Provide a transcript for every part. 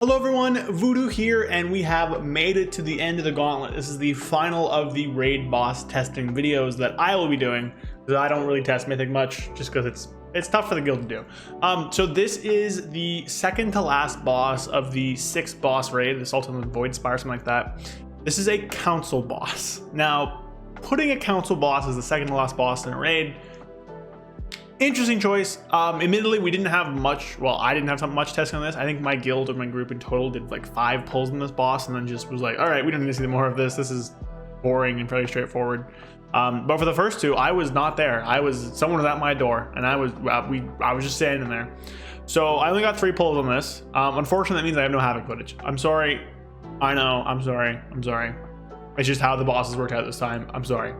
Hello everyone, Voodoo here, and we have made it to the end of the gauntlet. This is the final of the raid boss testing videos that I will be doing, because I don't really test Mythic much, just because it's tough for the guild to do. So this is the second to last boss of the 6th boss raid, the Sultan of the Void Spire, something like that. This is a council boss. Now, putting a council boss as the second to last boss in a raid, interesting choice. Admittedly, we didn't have much, well, I didn't have much testing on this. I think my guild or my group in total did like 5 pulls on this boss and then just was like, all right, we don't need to see more of this. This is boring and fairly straightforward. But for the first 2, I was not there. Someone was at my door and I was just standing there. So I only got 3 pulls on this. Unfortunately, that means I have no Havoc footage. I'm sorry. I know, I'm sorry. It's just how the bosses worked out this time. I'm sorry.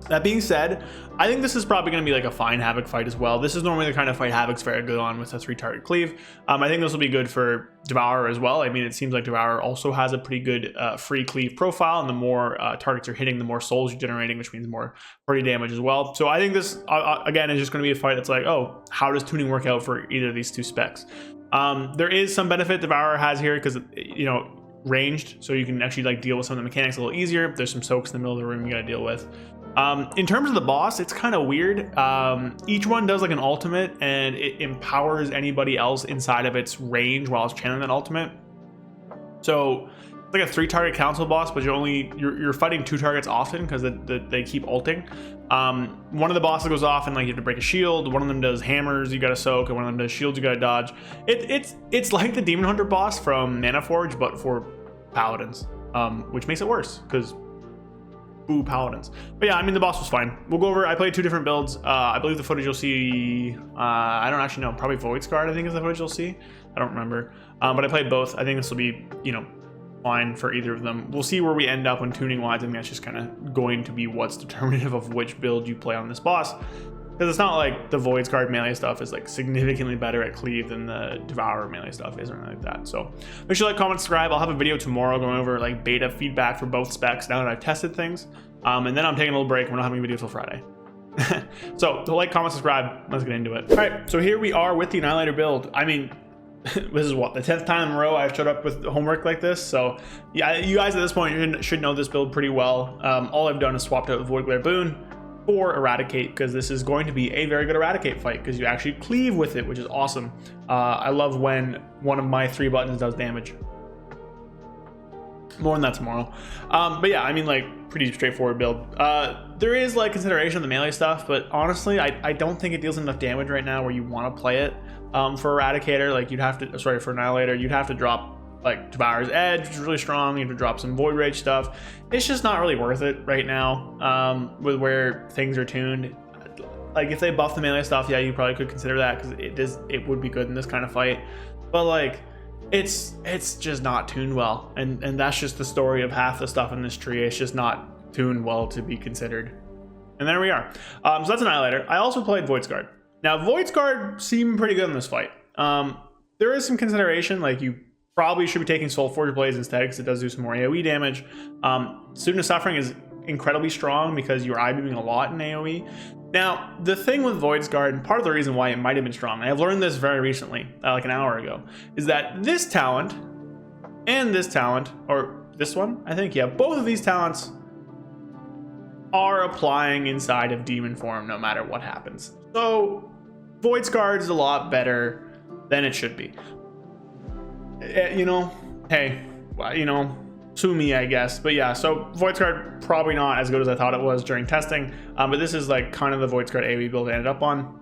That being said, I think this is probably going to be like a fine Havoc fight as well. This is normally the kind of fight Havoc's very good on with a 3-target cleave. I think this will be good for Devourer as well. I mean, it seems like Devourer also has a pretty good free cleave profile, and the more targets you're hitting, the more souls you're generating, which means more party damage as well. So I think this, again, is just going to be a fight that's like, oh, how does tuning work out for either of these 2 specs? There is some benefit Devourer has here because, you know, ranged, so you can actually like deal with some of the mechanics a little easier. There's some soaks in the middle of the room you got to deal with. In terms of the boss, it's kind of weird. Each one does like an ultimate and it empowers anybody else inside of its range while it's channeling that ultimate. So it's like a 3-target council boss, but you're fighting 2 targets often because they keep ulting. One of the bosses goes off and like you have to break a shield. One of them does hammers, you gotta soak, and one of them does shields, you gotta dodge. It's like the Demon Hunter boss from Mana Forge, but for paladins, which makes it worse because ooh, paladins. But yeah, I mean, the boss was fine. We'll go over, I played 2 different builds. I believe the footage you'll see, I don't actually know, probably Void Guard I think is the footage you'll see. I don't remember. But I played both. I think this will be, you know, fine for either of them. We'll see where we end up when tuning wise. I think that's just kind of going to be what's determinative of which build you play on this boss. Because it's not like the Void Guard melee stuff is like significantly better at cleave than the Devourer melee stuff is or anything like that. So make sure you like, comment, subscribe. I'll have a video tomorrow going over like beta feedback for both specs now that I've tested things. And then I'm taking a little break. We're not having a video till Friday. So like, comment, subscribe. Let's get into it. All right, so here we are with the Annihilator build. I mean, this is what, the 10th time in a row I've showed up with homework like this. So yeah, you guys at this point should know this build pretty well. All I've done is swapped out the Void Glare Boon for Eradicate, because this is going to be a very good Eradicate fight because you actually cleave with it, which is awesome. I love when one of my 3 buttons does damage. More on that tomorrow. But yeah, I mean, like, pretty straightforward build. There is like consideration of the melee stuff, but honestly, I don't think it deals enough damage right now where you want to play it. For Eradicator, like you'd have to, sorry, for Annihilator, you'd have to drop like Devourer's Edge, which is really strong. You have to drop some Void Rage stuff. It's just not really worth it right now, with where things are tuned. Like if they buff the melee stuff, yeah, you probably could consider that because it would be good in this kind of fight. But like, it's just not tuned well, and that's just the story of half the stuff in this tree. It's just not tuned well to be considered. And there we are. So that's Annihilator. I also played Void Guard. Now Void Guard seemed pretty good in this fight. There is some consideration, like you probably should be taking Soul Forge Blades instead because it does do some more AoE damage. Student of Suffering is incredibly strong because you're eye-beaming a lot in AoE. Now, the thing with Void Guard, and part of the reason why it might have been strong, and I've learned this very recently, like an hour ago, is that this talent and this talent, or this one, I think, yeah, both of these talents are applying inside of demon form no matter what happens. So, Void Guard is a lot better than it should be. You know, hey, you know, sue me, I guess. But yeah, so Void Guard probably not as good as I thought it was during testing, but this is like kind of the Void Guard AoE build I ended up on.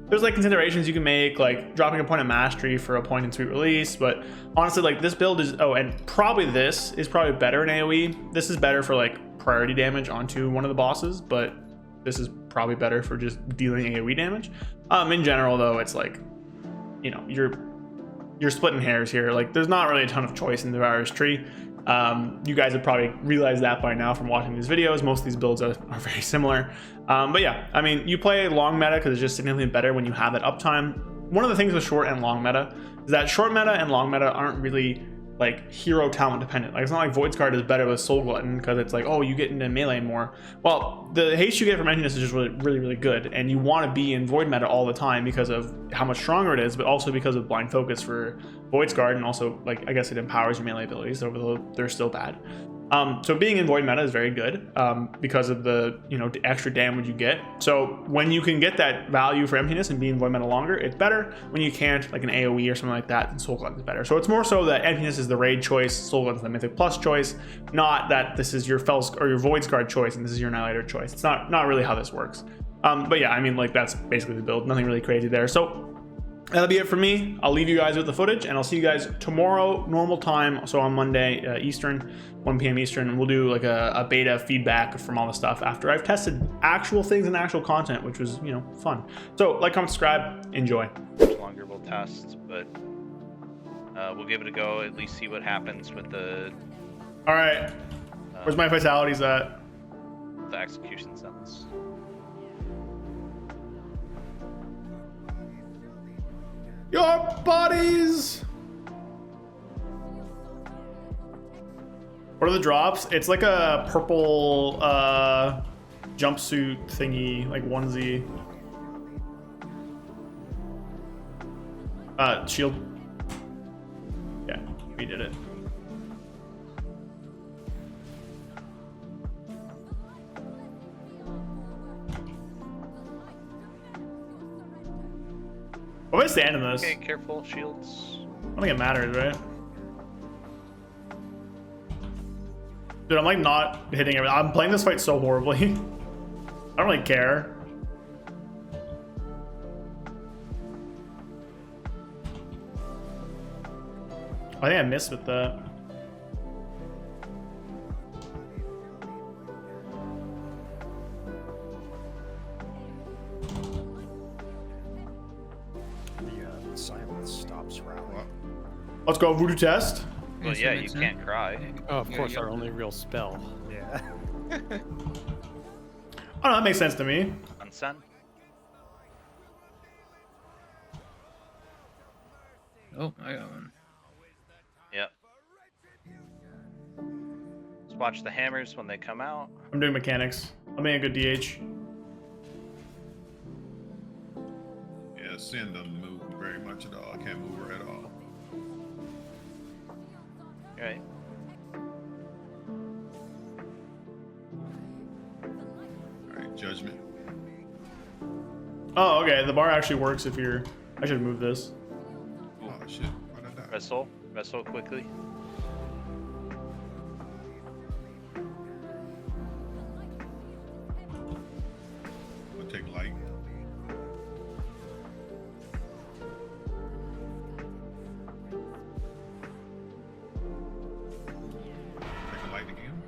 There's like considerations you can make, like dropping a point of mastery for a point in sweet release, but honestly, like this build is, oh, and probably this is probably better in AoE. This is better for like priority damage onto one of the bosses, but this is probably better for just dealing AoE damage. In general though, it's like, you know, you're splitting hairs here. Like there's not really a ton of choice in Devourer's tree. You guys have probably realized that by now from watching these videos. Most of these builds are very similar. But yeah, I mean, you play long meta because it's just significantly better when you have that uptime. One of the things with short and long meta is that short meta and long meta aren't really like hero talent dependent. Like it's not like Void Guard is better with Soul Glutton because it's like, oh, you get into melee more. Well, the haste you get from Emptiness is just really good, and you want to be in Void meta all the time because of how much stronger it is, but also because of blind focus for Void's Guard, and also, like, I guess it empowers your melee abilities, although they're still bad. So being in Void meta is very good because of the, you know, the extra damage you get. So when you can get that value for emptiness and be in Void meta longer, it's better. When you can't, like an AoE or something like that, then Soul Glut is better. So it's more so that emptiness is the raid choice, Soul Glut is the Mythic Plus choice, not that this is your Fel's or your Void's Guard choice and this is your Annihilator choice. It's not really how this works. But yeah, I mean, like, that's basically the build. Nothing really crazy there. So that'll be it for me. I'll leave you guys with the footage, and I'll see you guys tomorrow, normal time. So on Monday, Eastern, 1 p.m. Eastern, and we'll do like a beta feedback from all the stuff after I've tested actual things and actual content, which was, you know, fun. So like, comment, subscribe, enjoy. Much longer we'll test, but we'll give it a go. At least see what happens with the. All right. Where's my fatalities at? The execution sentence. Your bodies. What are the drops? It's like a purple jumpsuit thingy, like onesie. Shield. Yeah, we did it. What am I standing in this? Okay, careful, shields. I don't think it matters, right? Dude, I'm like not hitting everything. I'm playing this fight so horribly. I don't really care. I think I missed with that. Silence stops round. Let's go voodoo test. Well, yeah, you can't cry. Oh, of course, our only real spell. Yeah. Oh, no, that makes sense to me. Unsun. Oh, I got one. Yep. Just watch the hammers when they come out. I'm doing mechanics. I'm being a good DH. Yeah, Sin doesn't move very much at all. I can't move her at all. Right. Alright, Judgment. Oh, okay. The bar actually works if you're... I should move this. Oh shit, why'd I die? Wrestle quickly. We'll take light. Take a light again.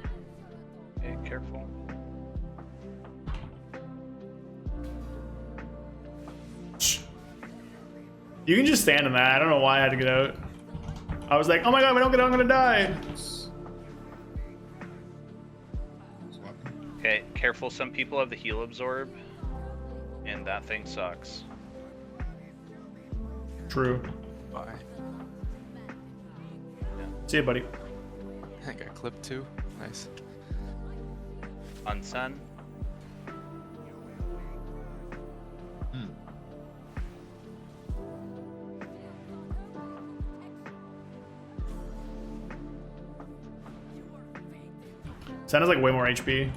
Okay, careful. You can just stand in that. I don't know why I had to get out. I was like, oh my god, if I don't get out, I'm gonna die. Swapping. Okay, careful. Some people have the heal absorb, and that thing sucks. True. Bye. See you, buddy. I got clipped too. Nice. Unsun. Sen has like way more HP. Here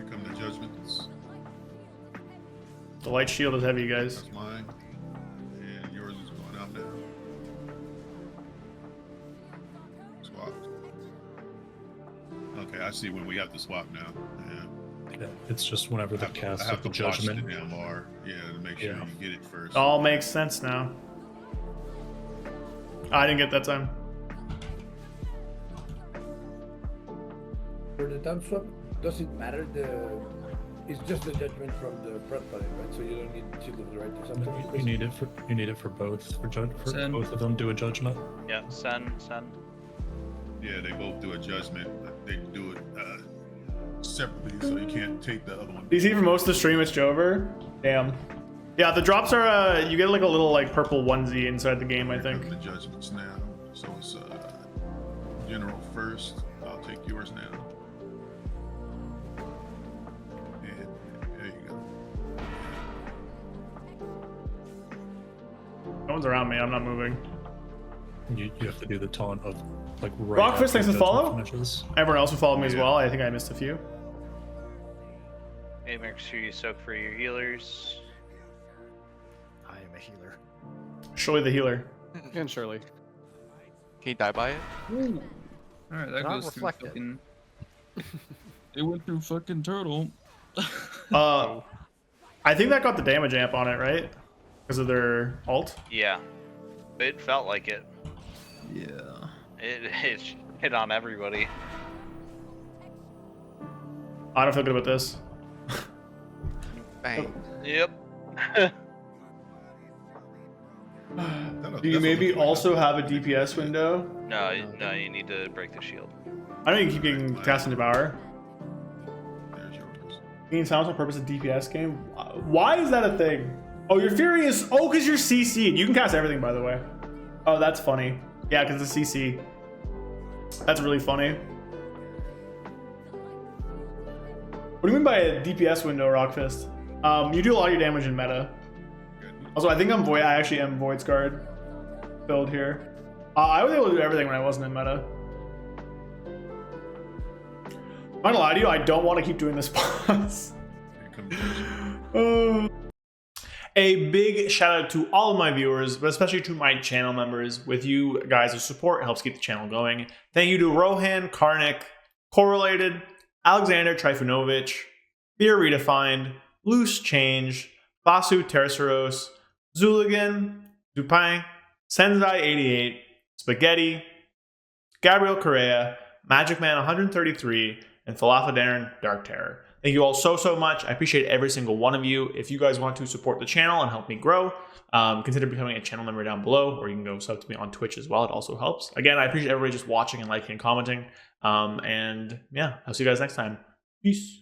come the judgments. The light shield is heavy, guys. That's mine. And yours is going out now. Swapped. Okay, I see when we have to swap now. Yeah. Yeah, it's just whenever the cast I of have the to watch judgment. the MR, yeah, to make sure Yeah. you get it first. All makes sense now. I didn't get that time. For the time swap, does it matter it's just the judgment from the front button, right? So you don't need shield of the right or something? You need it for both. For Sen. both of them, do a judgment. Yeah, Sun. Yeah, they both do a judgment. They do it separately, so you can't take the other one. DC for most of the stream, it's Jover. Damn. Yeah, the drops are, you get like a little like purple onesie inside the game, I Here come think. the judgments now. So it's general first. I'll take yours now. And there you go. No one's around me. I'm not moving. You have to do the taunt of like right Rockfist, after thanks for judgment follow. finishes. Everyone else who followed me as Yeah. well. I think I missed a few. Hey, make sure you soak for your healers. I am a healer. Surely the healer. And Shirley. Can you die by it? Alright, that Not goes through reflected. fucking. It went through fucking turtle. I think that got the damage amp on it, right? Because of their ult. Yeah, it felt like it. Yeah. It hit on everybody. I don't feel good about this. Bang. Yep. Do you maybe also have a DPS window? No, you need to break the shield. I don't even keep getting cast and Devourer. There's yours. Being silenced on purpose a DPS game? Why is that a thing? Oh, you're furious. Oh, because you're CC'd. You can cast everything, by the way. Oh, that's funny. Yeah, because it's CC. That's really funny. What do you mean by a DPS window, Rockfist? You do a lot of your damage in meta. Also, I think I actually am Void Scarred build here. I was able to do everything when I wasn't in meta. I'm not gonna lie to you, I don't want to keep doing this boss. Here comes A big shout out to all of my viewers, but especially to my channel members. With you guys' support, it helps keep the channel going. Thank you to Rohan, Karnik, Correlated, Alexander Trifunovic, Fear Redefined, Loose Change, Basu Terceros, Zuligan, Dupin, Senzai88, Spaghetti, Gabriel Correa, Magic Man 133, and Falafel Darren Dark Terror. Thank you all so much. I appreciate every single one of you. If you guys want to support the channel and help me grow, consider becoming a channel member down below, or you can go sub to me on Twitch as well. It also helps. Again, I appreciate everybody just watching and liking and commenting. And yeah, I'll see you guys next time. Peace.